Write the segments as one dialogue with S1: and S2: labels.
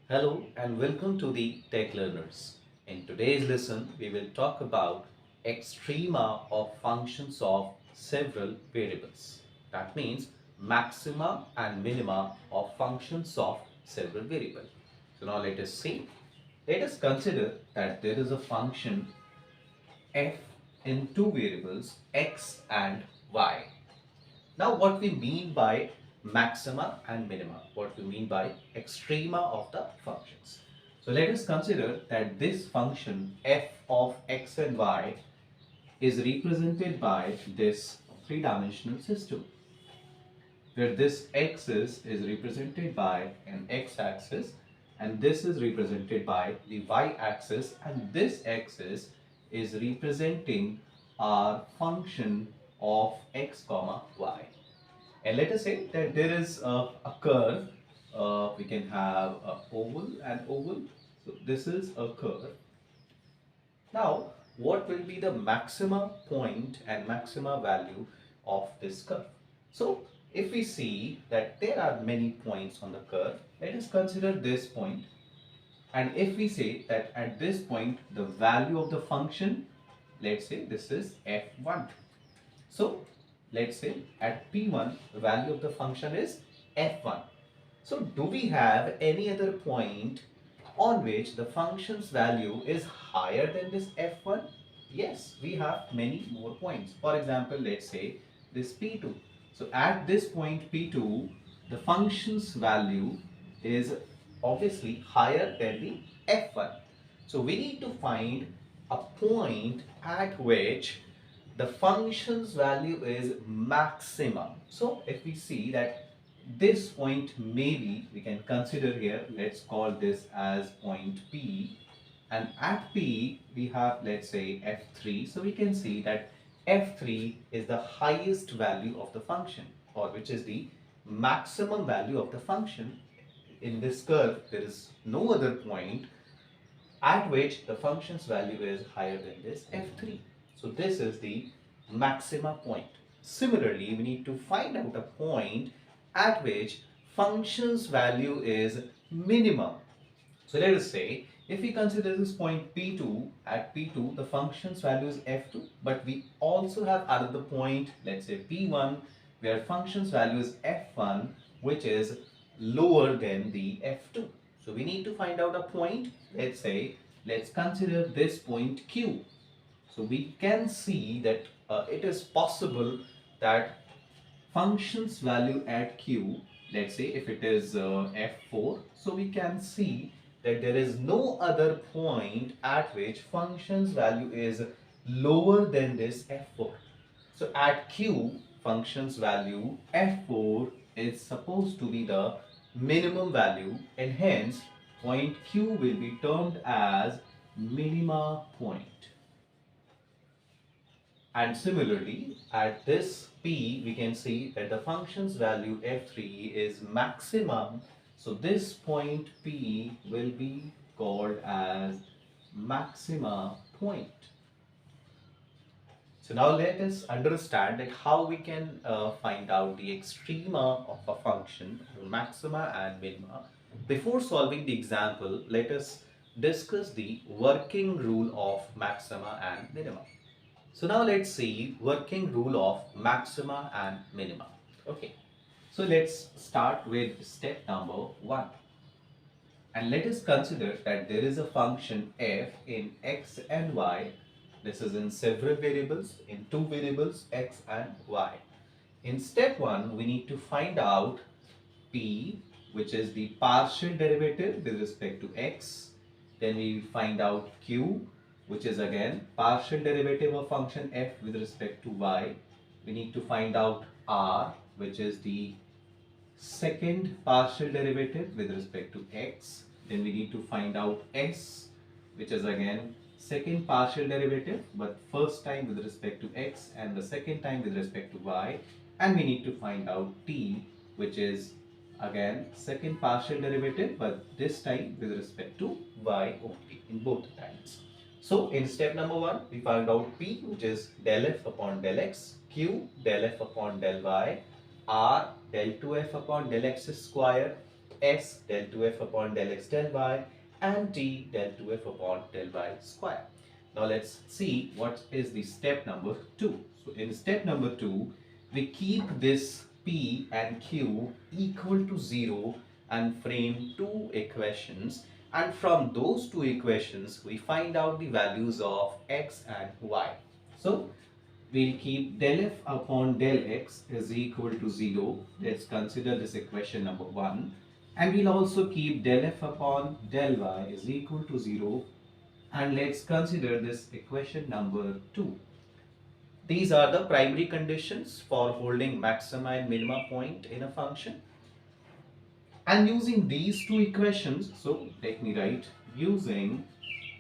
S1: Hello and welcome to the Tech Learners. In today's lesson, we will talk about extrema of functions of several variables. That means maxima and minima of functions of several variables. So now let us see. Let us consider that there is a function f in two variables x and y. Now, what we mean by maxima and minima, what we mean by extrema of the functions. So let us consider that this function f of x and y is represented by this three-dimensional system, where this axis is represented by an x-axis and this is represented by the y-axis, and this axis is representing our function of x comma y. And let us say that there is a curve. We can have a oval and oval. So this is a curve. Now, what will be the maxima point and maxima value of this curve? So, if we see that there are many points on the curve, let us consider this point. And if we say that at this point, the value of the function, let's say this is f1. So let's say at P1, the value of the function is f1. So do we have any other point on which the function's value is higher than this f1? Yes, we have many more points. For example, let's say this P2. So at this point P2, the function's value is obviously higher than the f1. So we need to find a point at which the function's value is maximum. So if we see that this point, maybe we can consider here, let's call this as point P, and at P we have, let's say, f3. So we can see that f3 is the highest value of the function, or which is the maximum value of the function. In this curve there is no other point at which the function's value is higher than this f3. So this is the maxima point. Similarly, we need to find out a point at which function's value is minimum. So let us say if we consider this point P2, at P2 the function's value is f2, but we also have another point, let's say P1, where function's value is f1, which is lower than the f2. So we need to find out a point. Let's say, let's consider this point Q. So we can see that it is possible that function's value at Q, let's say if it is f4, so we can see that there is no other point at which function's value is lower than this f4. So at Q, function's value f4 is supposed to be the minimum value, and hence point Q will be termed as minima point. And similarly, at this P, we can see that the function's value f3 is maximum. So this point P will be called as maxima point. So now let us understand that how we can find out the extrema of a function, maxima and minima. Before solving the example, let us discuss the working rule of maxima and minima. So now let's see working rule of maxima and minima. Okay, so let's start with step number 1. And let us consider that there is a function f in x and y. This is in several variables, in two variables x and y. In step 1, we need to find out p, which is the partial derivative with respect to x. Then we find out q, which is again partial derivative of function f with respect to y. We need to find out r, which is the second partial derivative with respect to x. Then we need to find out s, which is again second partial derivative, but first time with respect to x and the second time with respect to y. And we need to find out t, which is again second partial derivative, but this time with respect to y only in both times. So in step number 1, we found out p, which is del f upon del x, q del f upon del y, r del 2f upon del x square, s del 2f upon del x del y and t del 2f upon del y square. Now let's see what is the step number 2. So in step number 2, we keep this p and q equal to 0 and frame two equations, and from those two equations we find out the values of x and y. So we'll keep del f upon del x is equal to 0. Let's consider this equation number 1. And we'll also keep del f upon del y is equal to 0. And let's consider this equation number 2. These are the primary conditions for holding maxima and minima point in a function. And using these two equations, so let me write, using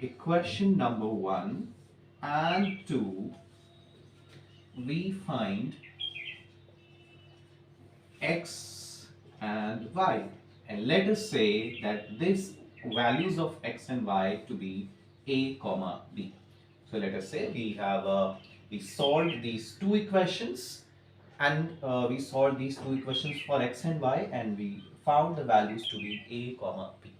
S1: equation number 1 and 2, we find x and y, and let us say that this values of x and y to be a comma b. So let us say we solved these two equations, and we solved these two equations for x and y, and we found the values to be a comma b.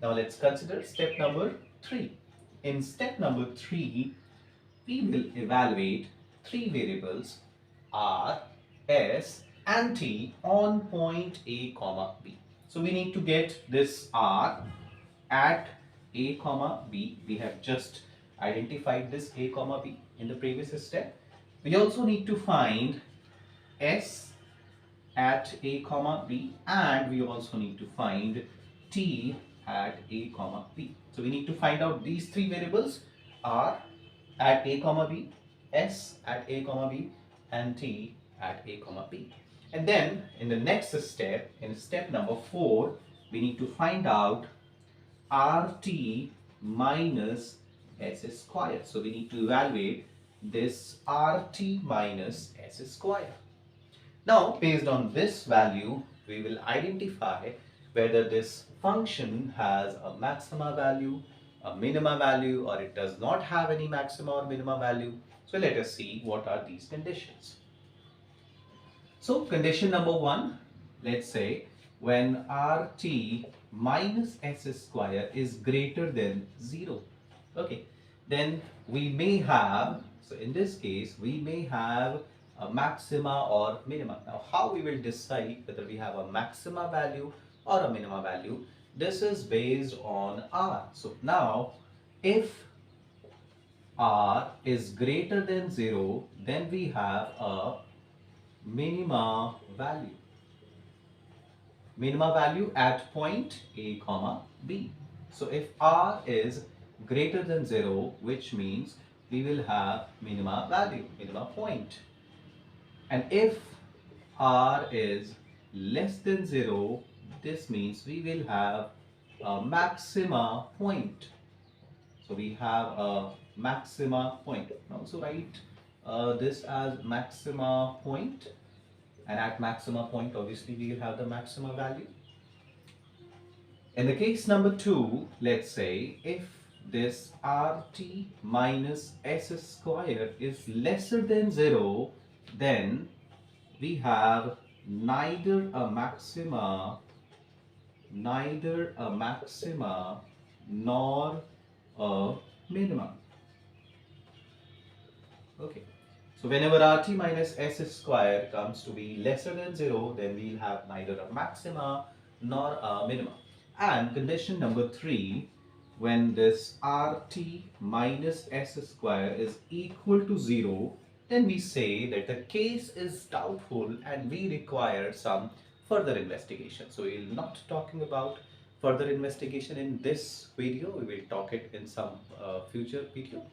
S1: Now let's consider step number 3. In step number 3, we will evaluate three variables r, s and t on point a comma b. So we need to get this r at a comma b. We have just identified this a comma b in the previous step. We also need to find s at a comma b, and we also need to find t at a comma b. So we need to find out these three variables: r at a comma b, s at a comma b, and t at a comma b. And then in the next step, in step number 4, we need to find out rt minus s square. So we need to evaluate this rt minus s square. Now, based on this value, we will identify whether this function has a maxima value, a minima value, or it does not have any maxima or minima value. So let us see what are these conditions. So condition number 1, let's say when rt minus s square is greater than 0. Okay, then we may have, so in this case, we may have a maxima or minima. Now, how we will decide whether we have a maxima value or a minima value? This is based on r. So now, if r is greater than 0, then we have a minima value. Minima value at point a comma b. So if r is greater than 0, which means we will have minima value, minima point. And if r is less than 0, this means we will have a maxima point. So we have a maxima point. Also write this as maxima point, and at maxima point obviously we will have the maxima value. In the case number 2, let's say if this rt minus s square is lesser than 0, then we have neither a maxima nor a minimum. Okay, so whenever rt minus s square comes to be lesser than 0, then we'll have neither a maxima nor a minimum. And condition number 3, when this rt minus s square is equal to 0, then we say that the case is doubtful and we require some further investigation. So we will not talking about further investigation in this video. We will talk it in some future video.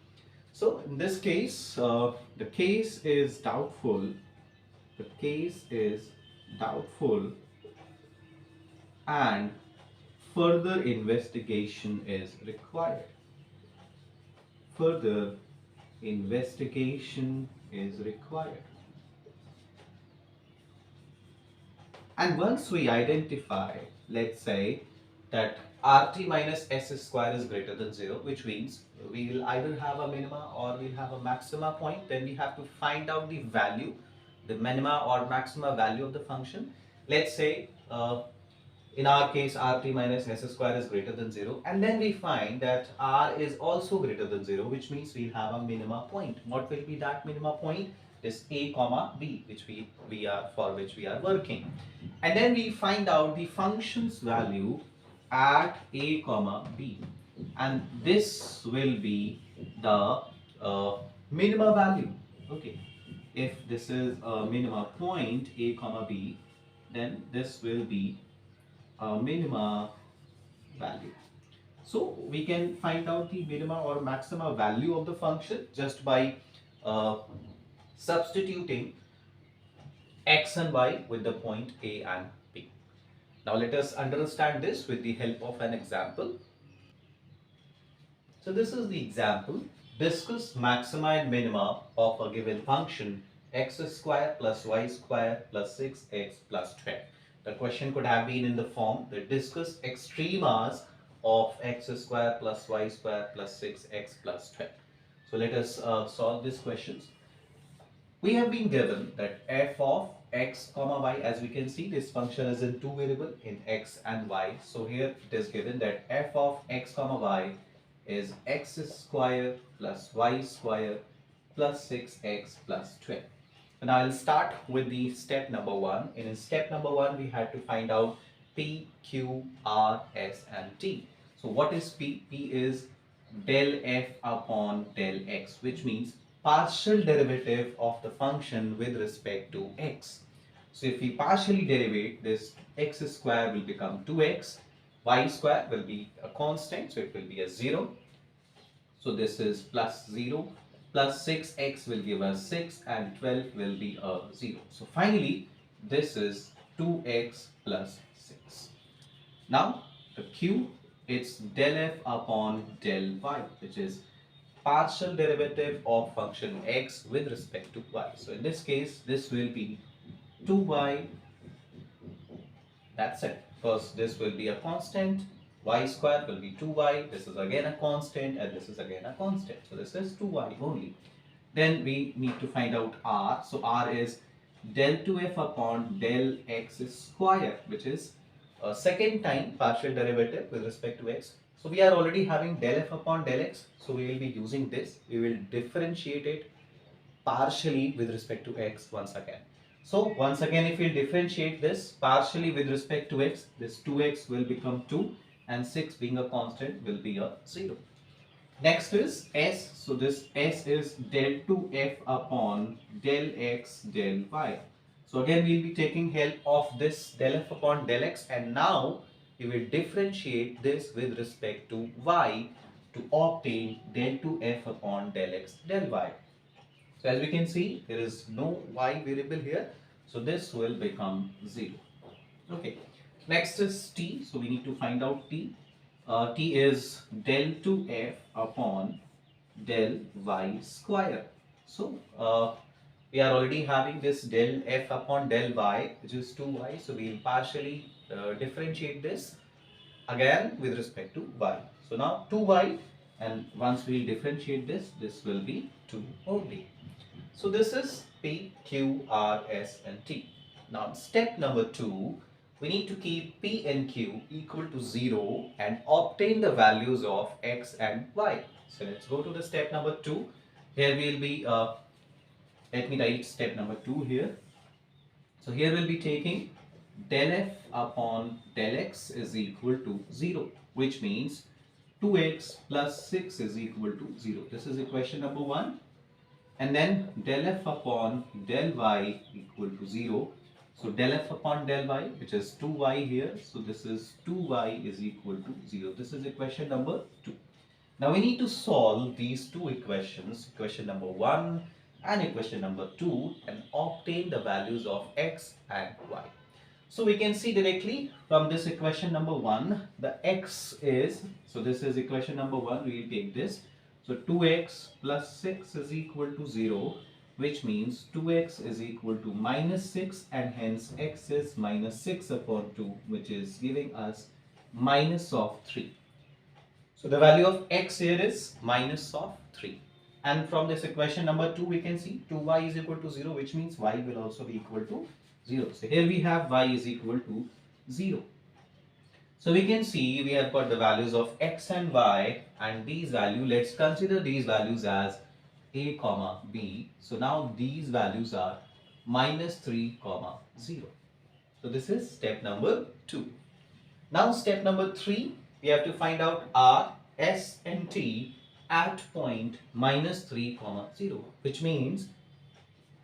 S1: So in this case, the case is doubtful. The case is doubtful, and further investigation is required. Further investigation is required. And once we identify, let's say that rt minus s square is greater than 0, which means we will either have a minima or we'll have a maxima point, then we have to find out the value, the minima or maxima value of the function. Let's say In our case, rt minus s square is greater than 0. And then we find that r is also greater than 0, which means we'll have a minima point. What will be that minima point? This a comma b, which we are working. And then we find out the function's value at a comma b. And this will be the minima value. Okay. If this is a minima point a comma b, then this will be a minima value. So we can find out the minima or maxima value of the function just by uh, substituting x and y with the point a and b. Now let us understand this with the help of an example. So this is the example. Discuss maxima and minima of a given function x square plus y square plus 6x plus 12. The question could have been in the form that discuss extremas of x square plus y square plus 6x plus 12. So let us solve these questions. We have been given that f of x comma y, as we can see this function is in two variables in x and y. So here it is given that f of x comma y is x square plus y square plus 6x plus 12. And I'll start with the step number 1. In step number 1, we had to find out P, Q, R, S and T. So what is P? P is del f upon del x, which means partial derivative of the function with respect to x. So if we partially derivate, this x square will become 2x, y square will be a constant, so it will be a 0. So this is plus 0, plus 6x will give us 6 and 12 will be a 0. So finally, this is 2x plus 6. Now, the q, it's del f upon del y, which is partial derivative of function x with respect to y. So in this case, this will be 2y. That's it. First, this will be a constant. Y square will be 2y. This is again a constant, and this is again a constant. So this is 2y only. Then we need to find out r. So r is del 2f upon del x square, which is a second time partial derivative with respect to x. So we are already having del f upon del x. So we will be using this. We will differentiate it partially with respect to x once again. So once again, if we differentiate this partially with respect to x, this 2x will become 2 and 6 being a constant will be a 0. Next is s. So this s is del 2f upon del x del y. So again, we will be taking help of this del f upon del x, and now we will differentiate this with respect to y to obtain del 2f upon del x del y. So as we can see, there is no y variable here. So this will become 0. Okay. Next is t. So we need to find out t. T is del 2f upon del y square. So we are already having this del f upon del y, which is 2y. So we will partially differentiate this again with respect to y. So now 2y, and once we differentiate this, this will be 2 only. So this is P, Q, R, S and T. Now step number 2, we need to keep P and Q equal to 0 and obtain the values of X and Y. So let's go to the step number 2. Here we will be, let me write step number 2 here. So here we'll be taking del F upon del X is equal to 0, which means 2x plus 6 is equal to 0. This is equation number 1. And then del f upon del y equal to 0. So del f upon del y, which is 2y here. So this is 2y is equal to 0. This is equation number 2. Now we need to solve these two equations, equation number 1 and equation number 2, and obtain the values of x and y. So we can see directly from this equation number 1, the x is, so this is equation number 1, we will take this. So 2x plus 6 is equal to 0, which means 2x is equal to minus 6, and hence x is minus 6 upon 2, which is giving us minus of 3. So the value of x here is minus of 3. And from this equation number 2, we can see 2y is equal to 0, which means y will also be equal to 0. So here we have y is equal to 0. So we can see we have got the values of x and y, and these values, let's consider these values as a comma b. So now these values are -3 comma 0. So this is step number 2. Now step number 3, we have to find out r, s and t at point -3 comma 0, which means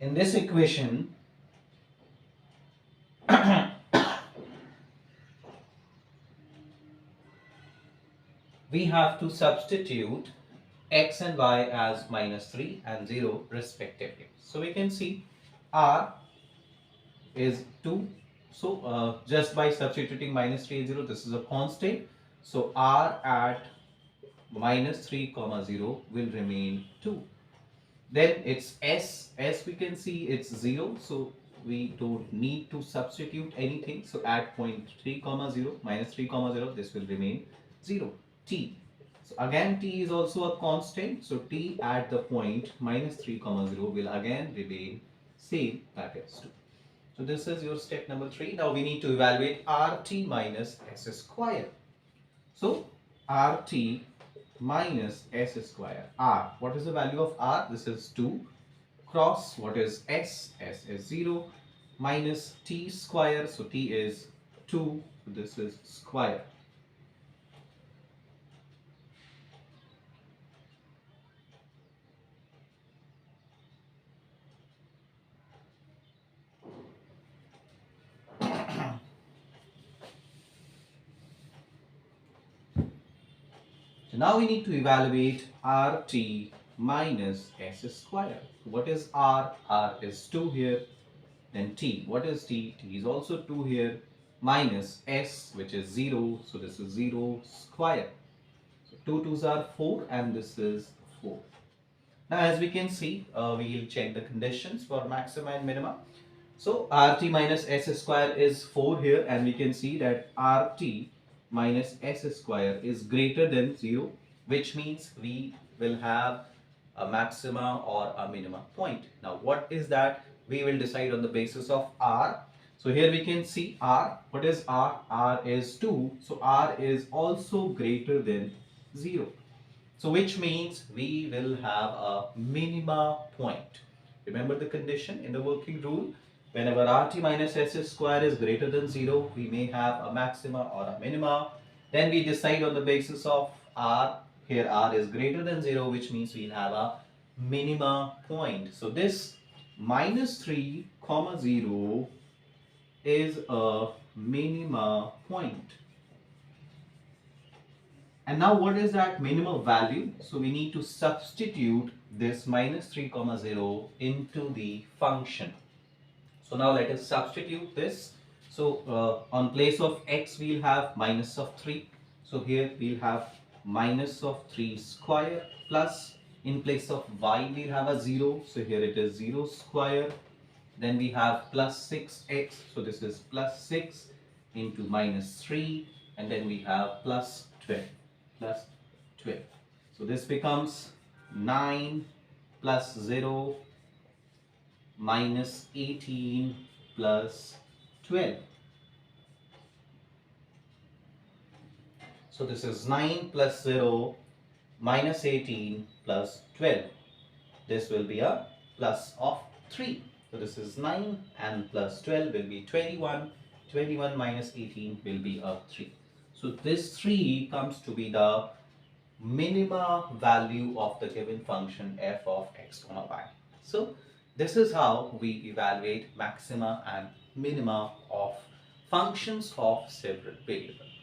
S1: in this equation we have to substitute x and y as -3 and 0 respectively. So we can see r is 2. So just by substituting -3 and 0, this is a constant. So r at -3 comma 0 will remain 2. Then it's s we can see it's 0, so we don't need to substitute anything. So at point 3 comma 0, -3 comma 0, this will remain 0. T, so again t is also a constant, so t at the point -3 comma 0 will again remain same, that is 2. So this is your step number 3. Now we need to evaluate rt minus s square. So rt minus s square. R, what is the value of r? This is 2. Cross, what is s? S is 0. Minus t square, so t is 2. So this is square. So now we need to evaluate rt minus s square. What is r? R is 2 here. Then t, what is t? T is also 2 here. Minus s, which is 0. So this is 0 square. So 2 2s are 4 and this is 4. Now as we can see, we will check the conditions for maxima and minima. So rt minus s square is 4 here, and we can see that rt minus s square is greater than 0, which means we will have a maxima or a minima point. Now what is that? We will decide on the basis of r. So here we can see r. What is r? R is 2. So r is also greater than 0. So which means we will have a minima point. Remember the condition in the working rule? Whenever rt minus s square is greater than 0, we may have a maxima or a minima. Then we decide on the basis of r. Here r is greater than 0, which means we'll have a minima point. So this -3 comma 0 is a minima point. And now what is that minimum value? So we need to substitute this -3 comma 0 into the function. So now let us substitute this. So on place of x we'll have minus of 3. So here we'll have minus of 3 square, plus in place of y we'll have a 0. So here it is 0 square. Then we have plus 6x. So this is plus 6 into minus 3. And then we have plus 12. Plus 12. So this becomes 9 plus 0 minus 18 plus 12. So this is 9 plus 0 minus 18 plus 12. This will be a plus of 3. So this is 9 and plus 12 will be 21. 21 minus 18 will be a 3. So this 3 comes to be the minima value of the given function f of x comma y. So this is how we evaluate maxima and minima of functions of several variables.